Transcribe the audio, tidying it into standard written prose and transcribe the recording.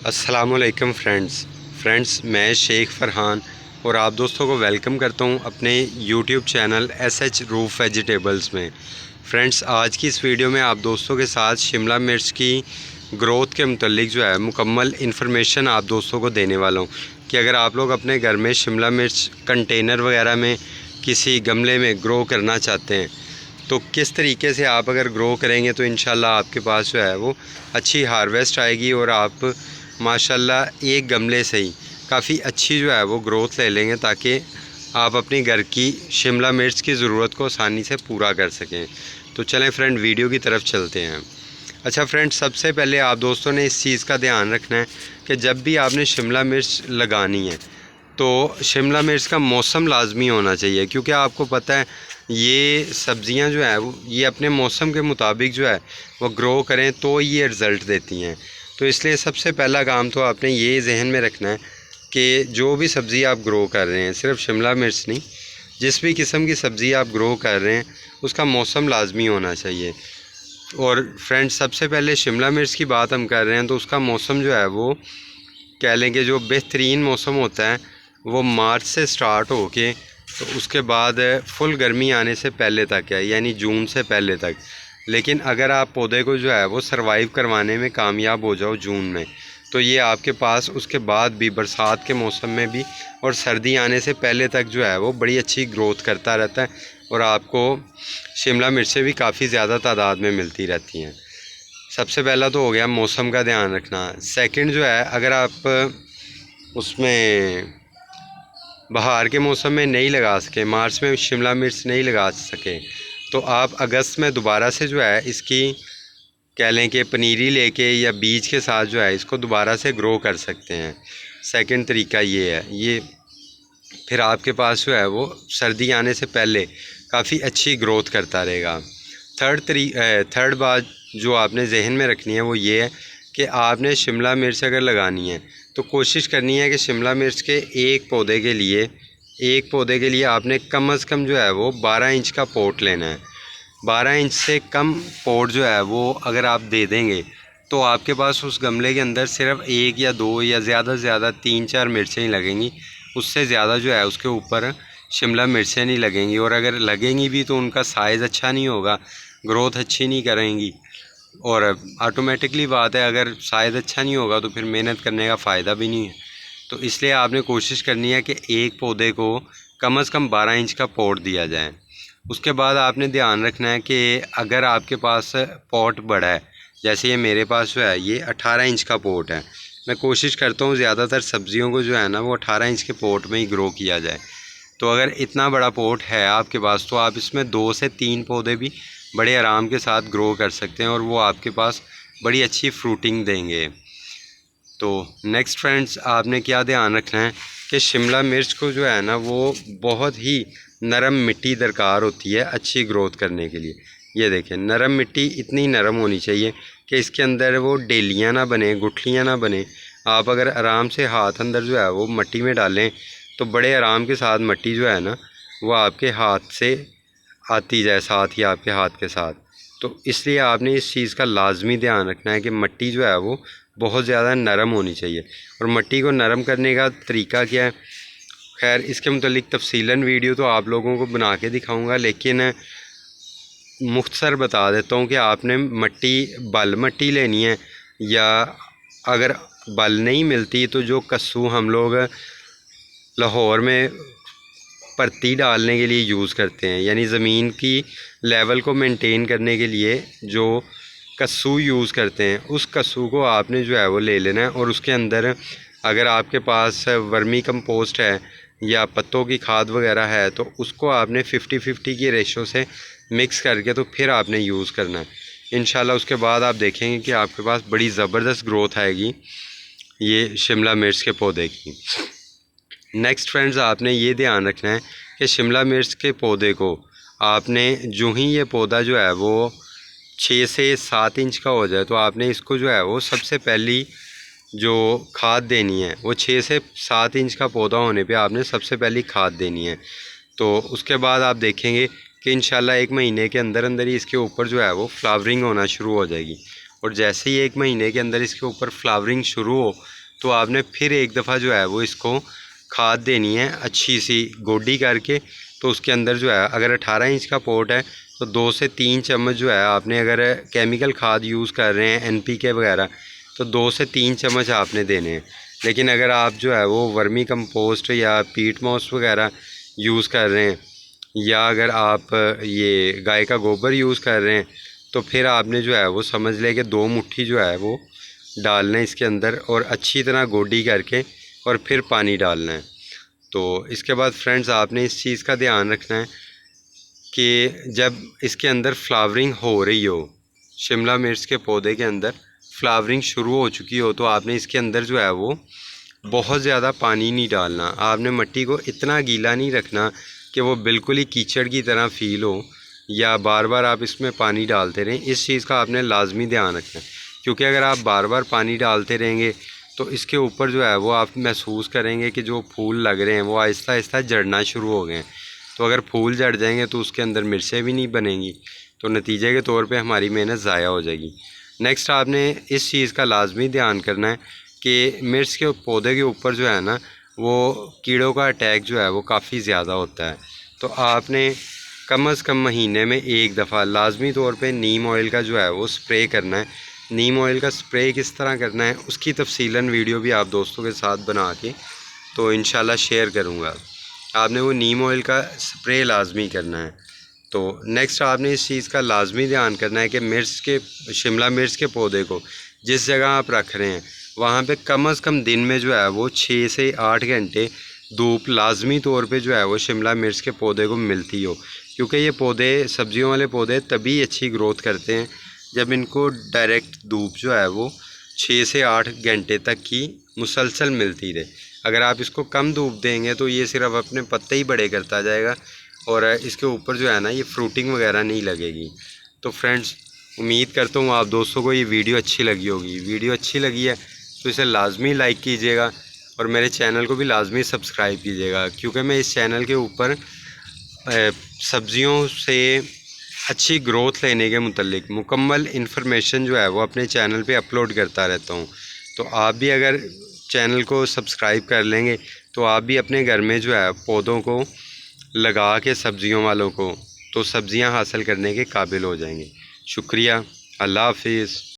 अस्सलामुअलैकुम फ्रेंड्स, मैं शेख फ़रहान और आप दोस्तों को वेलकम करता हूं अपने YouTube channel SH roof vegetables में। फ्रेंड्स, आज की इस वीडियो में आप दोस्तों के साथ शिमला मिर्च की ग्रोथ के मुतल्लिक जो है मुकम्मल इन्फॉर्मेशन आप दोस्तों को देने वाला हूं कि अगर आप लोग अपने घर में शिमला मिर्च कंटेनर वगैरह में किसी गमले में ग्रो करना चाहते हैं तो किस तरीके से आप अगर ग्रो करेंगे तो इंशाल्लाह आपके पास जो है वो अच्छी हार्वेस्ट आएगी और आप माशाल्लाह एक गमले से ही काफ़ी अच्छी जो है वो ग्रोथ ले लेंगे ताकि आप अपनी घर की शिमला मिर्च की ज़रूरत को आसानी से पूरा कर सकें। तो चलें फ्रेंड, वीडियो की तरफ चलते हैं। अच्छा फ्रेंड, सबसे पहले आप दोस्तों ने इस चीज़ का ध्यान रखना है कि जब भी आपने शिमला मिर्च लगानी है तो शिमला मिर्च का मौसम लाजमी होना चाहिए, क्योंकि आपको पता है ये सब्ज़ियां जो है वो ये अपने मौसम के मुताबिक जो है वो ग्रो करें तो ये रिज़ल्ट देती हैं। तो इसलिए सबसे पहला काम तो आपने ये जहन में रखना है कि जो भी सब्ज़ी आप ग्रो कर रहे हैं, सिर्फ शिमला मिर्च नहीं, जिस भी किस्म की सब्ज़ी आप ग्रो कर रहे हैं उसका मौसम लाजमी होना चाहिए। और फ्रेंड्स, सबसे पहले शिमला मिर्च की बात हम कर रहे हैं तो उसका मौसम जो है वो कह लेंगे जो बेहतरीन मौसम होता है वो मार्च से स्टार्ट होके तो उसके बाद फुल गर्मी आने से पहले तक है, यानी जून से पहले तक। लेकिन अगर आप पौधे को जो है वो सरवाइव करवाने में कामयाब हो जाओ जून में, तो ये आपके पास उसके बाद भी बरसात के मौसम में भी और सर्दी आने से पहले तक जो है वो बड़ी अच्छी ग्रोथ करता रहता है और आपको शिमला मिर्चें भी काफ़ी ज़्यादा तादाद में मिलती रहती हैं। सबसे पहला तो हो गया मौसम का ध्यान रखना। सेकंड जो है, अगर आप उसमें बहार के मौसम में नहीं लगा सके, मार्च में शिमला मिर्च नहीं लगा सके, तो आप अगस्त में दोबारा से जो है इसकी कह लें कि पनीरी लेके या बीज के साथ जो है इसको दोबारा से ग्रो कर सकते हैं। सेकंड तरीका ये है, ये फिर आपके पास जो है वो सर्दी आने से पहले काफ़ी अच्छी ग्रोथ करता रहेगा। थर्ड बात जो आपने जहन में रखनी है वो ये है कि आपने शिमला मिर्च अगर लगानी है तो कोशिश करनी है कि शिमला मिर्च के एक पौधे के लिए आपने कम से कम जो है वो 12 इंच का पॉट लेना है। 12 इंच से कम पॉट जो है वो अगर आप दे देंगे तो आपके पास उस गमले के अंदर सिर्फ एक या दो या ज़्यादा से ज़्यादा 3-4 मिर्चें ही लगेंगी, उससे ज़्यादा जो है उसके ऊपर शिमला मिर्चें नहीं लगेंगी। और अगर लगेंगी भी तो उनका साइज़ अच्छा नहीं होगा, ग्रोथ अच्छी नहीं करेंगी और ऑटोमेटिकली बात है अगर साइज़ अच्छा नहीं होगा तो फिर मेहनत करने का फ़ायदा भी नहीं है। तो इसलिए आपने कोशिश करनी है कि एक पौधे को कम से कम 12 इंच का पॉट दिया जाए। उसके बाद आपने ध्यान रखना है कि अगर आपके पास पॉट बड़ा है, जैसे ये मेरे पास जो है ये 18 इंच का पॉट है, मैं कोशिश करता हूँ ज़्यादातर सब्जियों को जो है ना वो 18 इंच के पॉट में ही ग्रो किया जाए। तो अगर इतना बड़ा पॉट है आपके पास तो आप इसमें 2 से 3 पौधे भी बड़े आराम के साथ ग्रो कर सकते हैं और वो आपके पास बड़ी अच्छी फ्रूटिंग देंगे। तो नेक्स्ट फ्रेंड्स, आपने क्या ध्यान रखना है कि शिमला मिर्च को जो है ना वो बहुत ही नरम मिट्टी दरकार होती है अच्छी ग्रोथ करने के लिए। ये देखें, नरम मिट्टी इतनी नरम होनी चाहिए कि इसके अंदर वो डेलियाँ ना बने, गुठलियाँ ना बने। आप अगर आराम से हाथ अंदर जो है वो मिट्टी में डालें तो बड़े आराम के साथ मिट्टी जो है ना वो आपके हाथ से आती जाए, साथ ही आपके हाथ के साथ। तो इसलिए आपने इस चीज़ का लाजमी ध्यान रखना है कि मिट्टी जो है वो बहुत ज़्यादा नरम होनी चाहिए। और मिट्टी को नरम करने का तरीका क्या है, खैर इसके मुतल्लिक तफसीलन वीडियो तो आप लोगों को बना के दिखाऊंगा, लेकिन मुख्तसर बता देता हूँ कि आपने बल मिट्टी लेनी है, या अगर बल नहीं मिलती तो जो कस्सू हम लोग लाहौर में परती डालने के लिए यूज़ करते हैं, यानी ज़मीन की लेवल को मेंटेन करने के लिए जो कस्सू यूज़ करते हैं, उस कस्सू को आपने जो है वो ले लेना है। और उसके अंदर अगर आपके पास वर्मी कंपोस्ट है या पत्तों की खाद वगैरह है तो उसको आपने 50-50 की रेशो से मिक्स करके तो फिर आपने यूज़ करना है। इंशाल्लाह उसके बाद आप देखेंगे कि आपके पास बड़ी ज़बरदस्त ग्रोथ आएगी ये शिमला मिर्च के पौधे की। नेक्स्ट फ्रेंड्स, आपने ये ध्यान रखना है कि शिमला मिर्च के पौधे को आपने जो ही ये पौधा जो है वो 6 से 7 इंच का हो जाए तो आपने इसको जो है वो सबसे पहली जो खाद देनी है वो 6 से 7 इंच का पौधा होने पे आपने सबसे पहली खाद देनी है। तो उसके बाद आप देखेंगे कि इंशाल्लाह 1 महीने के अंदर अंदर ही इसके ऊपर जो है वो फ्लावरिंग होना शुरू हो जाएगी और जैसे ही 1 महीने के अंदर इसके ऊपर फ्लावरिंग शुरू हो तो आपने फिर एक दफ़ा जो है वो इसको खाद देनी है अच्छी सी गोडी करके। तो उसके अंदर जो है अगर 18 इंच का पॉट है तो 2 से 3 चम्मच जो है आपने, अगर केमिकल खाद यूज़ कर रहे हैं NPK वगैरह, तो 2 से 3 चम्मच आपने देने हैं। लेकिन अगर आप जो है वो वर्मी कंपोस्ट या पीट मॉस वगैरह यूज़ कर रहे हैं, या अगर आप ये गाय का गोबर यूज़ कर रहे हैं, तो फिर आपने जो है वो समझ लें कि 2 मुट्ठी जो है वो डालना है इसके अंदर और अच्छी तरह गोडी करके और फिर पानी डालना है। तो इसके बाद फ्रेंड्स आपने इस चीज़ का ध्यान रखना है कि जब इसके अंदर फ्लावरिंग हो रही हो, शिमला मिर्च के पौधे के अंदर फ्लावरिंग शुरू हो चुकी हो, तो आपने इसके अंदर जो है वो बहुत ज़्यादा पानी नहीं डालना। आपने मिट्टी को इतना गीला नहीं रखना कि वो बिल्कुल ही कीचड़ की तरह फील हो या बार बार आप इसमें पानी डालते रहें। इस चीज़ का आपने लाजमी ध्यान रखना है, क्योंकि अगर आप बार बार पानी डालते रहेंगे तो इसके ऊपर जो है वो आप महसूस करेंगे कि जो फूल लग रहे हैं वो आहिस्ता आहिस्ता जड़ना शुरू हो गए हैं। तो अगर फूल जड़ जाएंगे तो उसके अंदर मिर्चें भी नहीं बनेंगी, तो नतीजे के तौर पे हमारी मेहनत ज़ाया हो जाएगी। नेक्स्ट आपने इस चीज़ का लाजमी ध्यान करना है कि मिर्च के पौधे के ऊपर जो है ना वो कीड़ों का अटैक जो है वो काफ़ी ज़्यादा होता है। तो आपने कम से कम महीने में एक दफ़ा लाजमी तौर पे नीम ऑयल का जो है वो स्प्रे करना है। नीम ऑयल का स्प्रे किस तरह करना है उसकी तफसीलन वीडियो भी आप दोस्तों के साथ बना के तो इंशाल्लाह शेयर करूँगा। आपने वो नीम ऑयल का स्प्रे लाजमी करना है। तो नेक्स्ट आपने इस चीज़ का लाजमी ध्यान करना है कि शिमला मिर्च के पौधे को जिस जगह आप रख रहे हैं वहाँ पे कम से कम दिन में जो है वो 6 से 8 घंटे धूप लाजमी तौर पे जो है वो शिमला मिर्च के पौधे को मिलती हो, क्योंकि ये पौधे सब्जियों वाले पौधे तभी अच्छी ग्रोथ करते हैं जब इनको डायरेक्ट धूप जो है वो 6 से 8 घंटे तक की मुसलसल मिलती रहे। अगर आप इसको कम धूप देंगे तो ये सिर्फ अपने पत्ते ही बड़े करता जाएगा और इसके ऊपर जो है ना ये फ्रूटिंग वगैरह नहीं लगेगी। तो फ्रेंड्स उम्मीद करता हूँ आप दोस्तों को ये वीडियो अच्छी लगी होगी। वीडियो अच्छी लगी है तो इसे लाजमी लाइक कीजिएगा और मेरे चैनल को भी लाजमी सब्सक्राइब कीजिएगा, क्योंकि मैं इस चैनल के ऊपर सब्ज़ियों से अच्छी ग्रोथ लेने के मुतल्लिक मुकम्मल इन्फॉर्मेशन जो है वो अपने चैनल पे अपलोड करता रहता हूँ। तो आप भी अगर चैनल को सब्सक्राइब कर लेंगे तो आप भी अपने घर में जो है पौधों को लगा के सब्ज़ियों वालों को तो सब्ज़ियाँ हासिल करने के काबिल हो जाएंगे। शुक्रिया, अल्लाह हाफिज़।